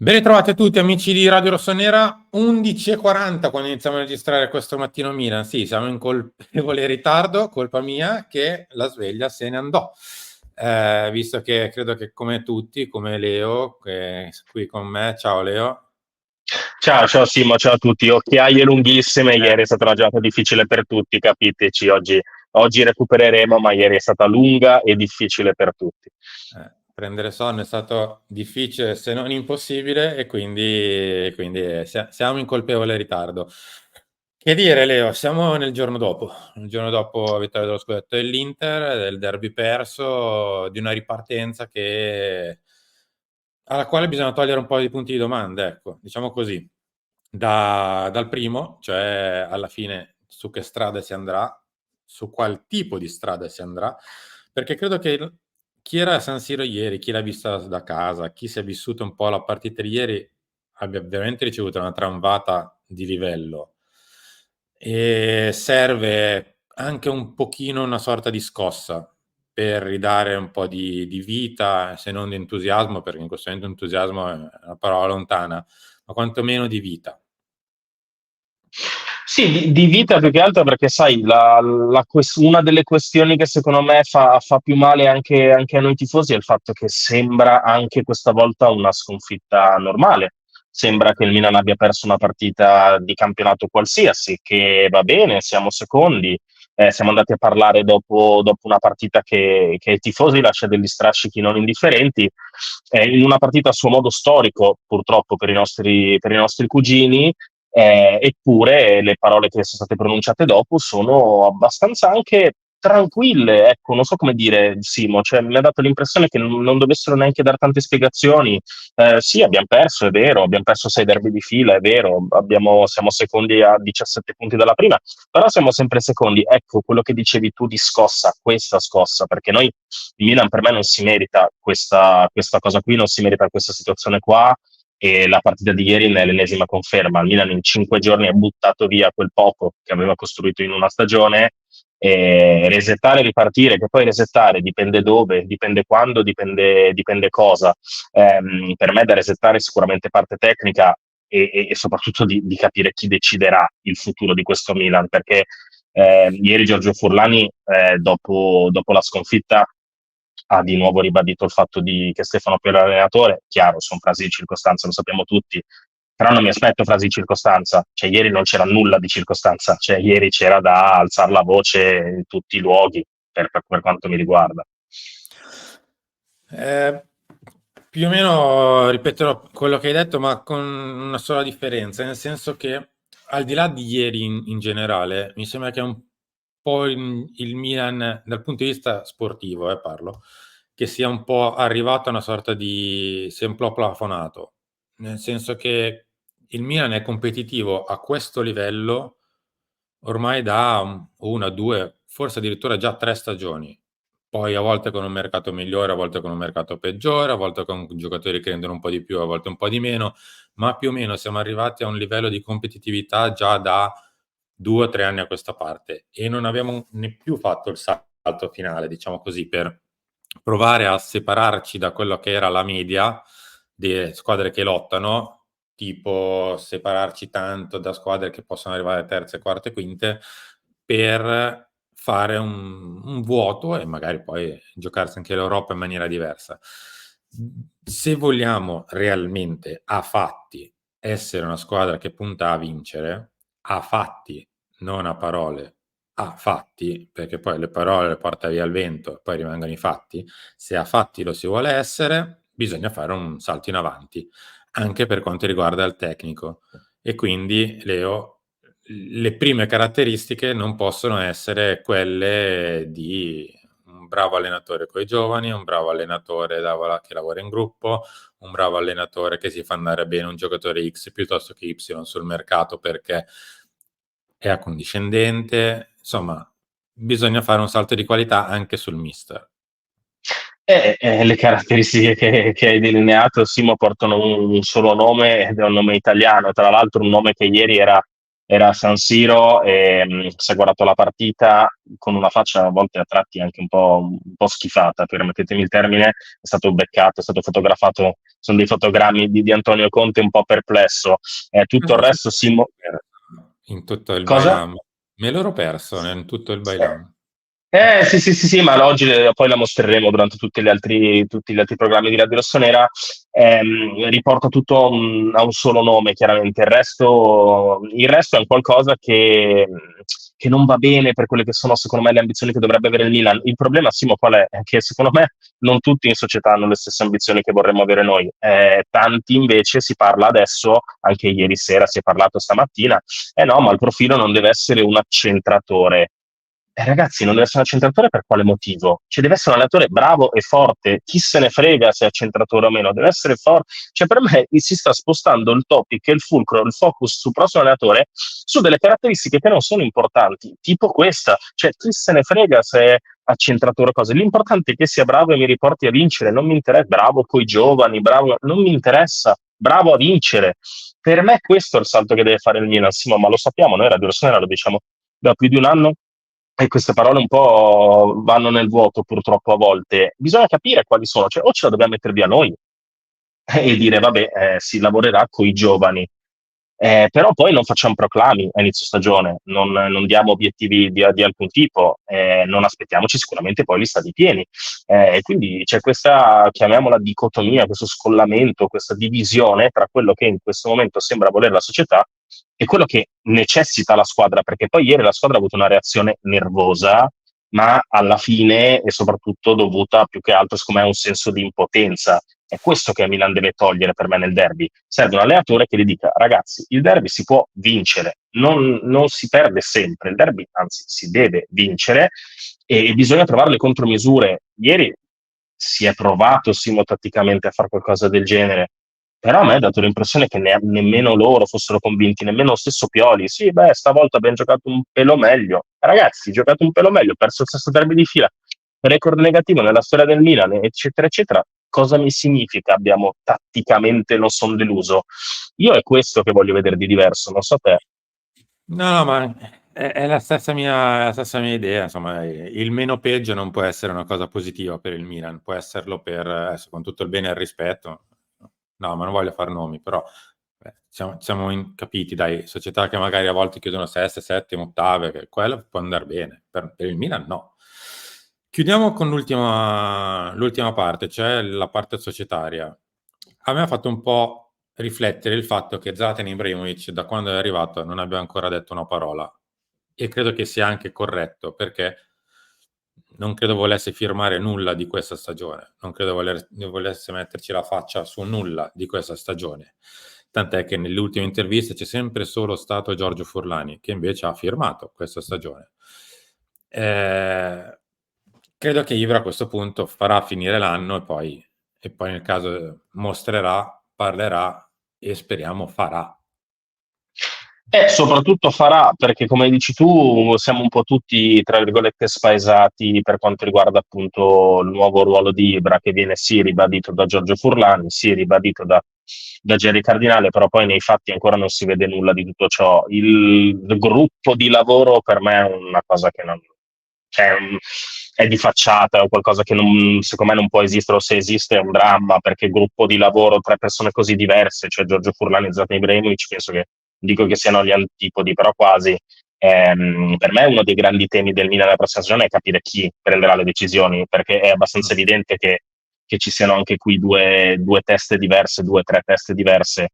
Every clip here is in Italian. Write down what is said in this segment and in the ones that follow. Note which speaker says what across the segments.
Speaker 1: Ben ritrovati a tutti amici di Radio Rossonera, 11:40 quando iniziamo a registrare questo mattino Milan. Sì, siamo in colpevole ritardo, colpa mia che la sveglia se ne andò. Visto che credo che come tutti, come Leo, che è qui con me, ciao Leo.
Speaker 2: Ciao Simo, ciao a tutti. Occhiaie lunghissime,
Speaker 1: Eh,
Speaker 2: ieri è stata una giornata difficile per tutti, capiteci. Oggi recupereremo, ma ieri è stata lunga e difficile per tutti.
Speaker 1: Prendere sonno è stato difficile se non impossibile e quindi siamo in colpevole ritardo. Che dire Leo, siamo nel giorno dopo, il giorno dopo la vittoria dello scudetto dell'Inter, del derby perso, di una ripartenza alla quale bisogna togliere un po' di punti di domanda, ecco, diciamo così. Dal primo, cioè alla fine su che strada si andrà, su qual tipo di strada si andrà, perché credo che chi era a San Siro ieri, chi l'ha vista da casa, chi si è vissuto un po' la partita di ieri, abbia veramente ricevuto una tramvata di livello. E serve anche un pochino una sorta di scossa per ridare un po' di vita, se non di entusiasmo, perché in questo momento entusiasmo è una parola lontana, ma quantomeno di vita.
Speaker 2: Sì, di vita più che altro perché, sai, una delle questioni che secondo me fa più male anche a noi tifosi è il fatto che sembra anche questa volta una sconfitta normale. Sembra che il Milan abbia perso una partita di campionato qualsiasi, che va bene, siamo secondi, siamo andati a parlare dopo una partita che ai tifosi lascia degli strascichi non indifferenti, in una partita a suo modo storico, purtroppo per i nostri cugini. Eppure le parole che sono state pronunciate dopo sono abbastanza anche tranquille, ecco, non so come dire, Simo, cioè mi ha dato l'impressione che non dovessero neanche dare tante spiegazioni. Sì, abbiamo perso, è vero, abbiamo perso 6 derby di fila, è vero, siamo secondi a 17 punti dalla prima, però siamo sempre secondi. Ecco, quello che dicevi tu di scossa, questa scossa, perché il Milan per me non si merita questa cosa qui, non si merita questa situazione qua, e la partita di ieri ne è l'ennesima conferma. Il Milan in 5 giorni ha buttato via quel poco che aveva costruito in una stagione, e resettare e ripartire, che poi resettare dipende dove, dipende quando, dipende cosa. Per me da resettare sicuramente parte tecnica e soprattutto di capire chi deciderà il futuro di questo Milan, perché ieri Giorgio Furlani, dopo la sconfitta, ha di nuovo ribadito il fatto che Stefano Pioli è l'allenatore. Chiaro, sono frasi di circostanza, lo sappiamo tutti, però non mi aspetto frasi di circostanza. Cioè, ieri non c'era nulla di circostanza, cioè, ieri c'era da alzare la voce in tutti i luoghi, per quanto mi riguarda.
Speaker 1: Eh, Più o meno ripeterò quello che hai detto, ma con una sola differenza, nel senso che al di là di ieri in generale, mi sembra che un po' il Milan, dal punto di vista sportivo, parlo, che sia un po' arrivato a una sorta si è un po' plafonato, nel senso che il Milan è competitivo a questo livello ormai da una, due, forse addirittura già 3 stagioni. Poi a volte con un mercato migliore, a volte con un mercato peggiore, a volte con giocatori che rendono un po' di più, a volte un po' di meno, ma più o meno siamo arrivati a un livello di competitività già da 2 o 3 anni a questa parte e non abbiamo né più fatto il salto finale, diciamo così, per provare a separarci da quello che era la media delle squadre che lottano, tipo separarci tanto da squadre che possono arrivare terze, quarte, quinte, per fare un vuoto e magari poi giocarsi anche l'Europa in maniera diversa. Se vogliamo realmente a fatti essere una squadra che punta a vincere, a fatti, non a parole, a fatti, perché poi le parole le porta via il vento e poi rimangono i fatti, se a fatti lo si vuole essere, bisogna fare un salto in avanti, anche per quanto riguarda il tecnico. E quindi, Leo, le prime caratteristiche non possono essere quelle di un bravo allenatore con i giovani, un bravo allenatore che lavora in gruppo, un bravo allenatore che si fa andare bene un giocatore X piuttosto che Y sul mercato perché è accondiscendente. Insomma, bisogna fare un salto di qualità anche sul mister.
Speaker 2: Le caratteristiche che hai delineato, Simo, portano un solo nome ed è un nome italiano, tra l'altro un nome che ieri era era a San Siro e si è guardato la partita con una faccia a volte a tratti anche un po' schifata, permettetemi il termine, è stato beccato, è stato fotografato, sono dei fotogrammi di Antonio Conte un po' perplesso, tutto il resto
Speaker 1: In tutto il
Speaker 2: Cosa?
Speaker 1: Bailam. Me l'ero perso in tutto il Bailam.
Speaker 2: Sì, sì, sì, sì, ma oggi poi la mostreremo durante tutti gli altri programmi di Radio Rossonera. Riporta tutto a un solo nome, chiaramente. Il resto è un qualcosa che non va bene per quelle che sono, secondo me, le ambizioni che dovrebbe avere il Milan. Il problema, Simo, qual è? È che secondo me non tutti in società hanno le stesse ambizioni che vorremmo avere noi. Tanti invece si parla adesso, anche ieri sera si è parlato stamattina, no, ma il profilo non deve essere un accentratore. Ragazzi, non deve essere un accentratore per quale motivo? Cioè, deve essere un allenatore bravo e forte. Chi se ne frega se è accentratore o meno? Deve essere forte. Cioè, per me si sta spostando il topic e il fulcro, il focus sul prossimo allenatore su delle caratteristiche che non sono importanti, tipo questa. Cioè, chi se ne frega se è accentratore o cose. L'importante è che sia bravo e mi riporti a vincere. Non mi interessa, bravo coi giovani, bravo, non mi interessa, bravo a vincere. Per me questo è il salto che deve fare il Milan, Simo, ma lo sappiamo, noi Radio Rossonera lo diciamo da più di un anno e queste parole un po' vanno nel vuoto purtroppo a volte. Bisogna capire quali sono, cioè o ce la dobbiamo mettere via noi e dire vabbè, si lavorerà con i giovani. Però poi non facciamo proclami a inizio stagione, non diamo obiettivi di alcun tipo, non aspettiamoci sicuramente poi gli stadi pieni. E quindi c'è questa, chiamiamola dicotomia, questo scollamento, questa divisione tra quello che in questo momento sembra volere la società e quello che necessita la squadra, perché poi ieri la squadra ha avuto una reazione nervosa, ma alla fine è soprattutto dovuta più che altro, secondo me, a un senso di impotenza. È questo che Milan deve togliere per me nel derby. Serve un allenatore che gli dica: ragazzi, il derby si può vincere, non si perde sempre. Il derby, anzi, si deve vincere e bisogna trovare le contromisure. Ieri si è provato Simo tatticamente a fare qualcosa del genere, però a me ha dato l'impressione che nemmeno loro fossero convinti, nemmeno lo stesso Pioli. Sì, beh, stavolta abbiamo giocato un pelo meglio. Ragazzi, giocato un pelo meglio, perso il sesto derby di fila, record negativo nella storia del Milan, eccetera, eccetera. Cosa mi significa abbiamo tatticamente non sono deluso? Io è questo che voglio vedere di diverso, non so te.
Speaker 1: No, no, ma è la stessa mia idea, insomma, il meno peggio non può essere una cosa positiva per il Milan, può esserlo per, adesso, con tutto il bene e il rispetto, no, ma non voglio far nomi, però siamo capiti, dai, società che magari a volte chiudono seste, settime, ottave, che quello può andare bene, per il Milan no. Chiudiamo con l'ultima parte, cioè la parte societaria. A me ha fatto un po' riflettere il fatto che Zlatan Ibrahimovic, da quando è arrivato, non abbia ancora detto una parola. E credo che sia anche corretto, perché non credo volesse firmare nulla di questa stagione, non credo volesse metterci la faccia su nulla di questa stagione. Tant'è che nelle ultime interviste c'è sempre solo stato Giorgio Furlani, che invece ha firmato questa stagione. Credo che Ibra a questo punto farà finire l'anno e poi nel caso mostrerà, parlerà e speriamo farà.
Speaker 2: E soprattutto farà, perché come dici tu, siamo un po' tutti, tra virgolette, spaesati per quanto riguarda appunto il nuovo ruolo di Ibra, che viene sì ribadito da Giorgio Furlani, sì ribadito da Gerry Cardinale, però poi nei fatti ancora non si vede nulla di tutto ciò. Il gruppo di lavoro per me è una cosa che non, cioè, è di facciata, è qualcosa che secondo me non può esistere, o se esiste è un dramma, perché gruppo di lavoro, tre persone così diverse, cioè Giorgio Furlani e Zlatan Ibrahimovic, penso che, dico che siano gli antipodi, però quasi. Per me uno dei grandi temi del Milan nella prossima stagione è capire chi prenderà le decisioni, perché è abbastanza evidente che ci siano anche qui due teste diverse, due o tre teste diverse.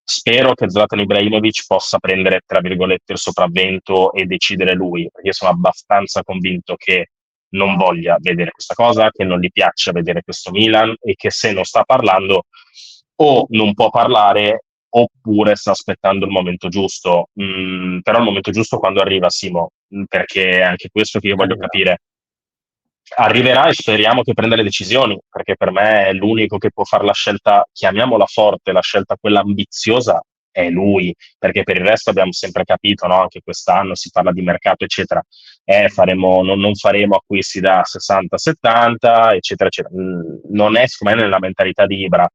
Speaker 2: Spero che Zlatan Ibrahimovic possa prendere, tra virgolette, il sopravvento e decidere lui, perché io sono abbastanza convinto che non voglia vedere questa cosa, che non gli piaccia vedere questo Milan e che se non sta parlando o non può parlare oppure sta aspettando il momento giusto. Però il momento giusto quando arriva, Simo, perché è anche questo che io voglio
Speaker 1: Arriverà.
Speaker 2: capire. Arriverà e speriamo che prenda le decisioni, perché per me è l'unico che può fare la scelta, chiamiamola forte, la scelta quella ambiziosa, è lui, perché per il resto abbiamo sempre capito, no? Anche quest'anno si parla di mercato, eccetera, non faremo acquisti da 60-70, eccetera, eccetera. Non è, secondo me, nella mentalità di Ibra,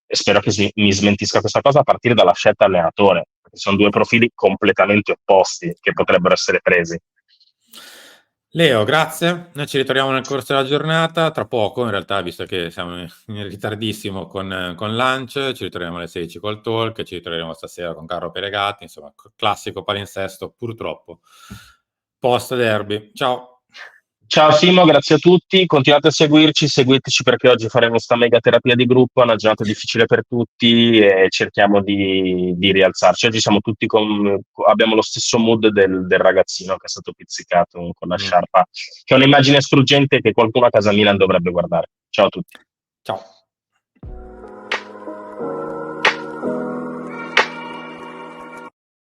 Speaker 2: e spero che mi smentisca questa cosa a partire dalla scelta allenatore, perché sono due profili completamente opposti che potrebbero essere presi.
Speaker 1: Leo, grazie. Noi ci ritroviamo nel corso della giornata, tra poco in realtà, visto che siamo in ritardissimo con lunch, ci ritroviamo alle 16 col talk, ci ritroveremo stasera con Carlo Peregatti, insomma, classico palinsesto, purtroppo. Post derby. Ciao.
Speaker 2: Ciao Simo, grazie a tutti, continuate a seguirci, seguiteci perché oggi faremo questa mega terapia di gruppo, è una giornata difficile per tutti e cerchiamo di rialzarci. Oggi siamo tutti abbiamo lo stesso mood del ragazzino che è stato pizzicato con la sciarpa, che è un'immagine struggente che qualcuno a casa Milan dovrebbe guardare. Ciao a tutti.
Speaker 1: Ciao.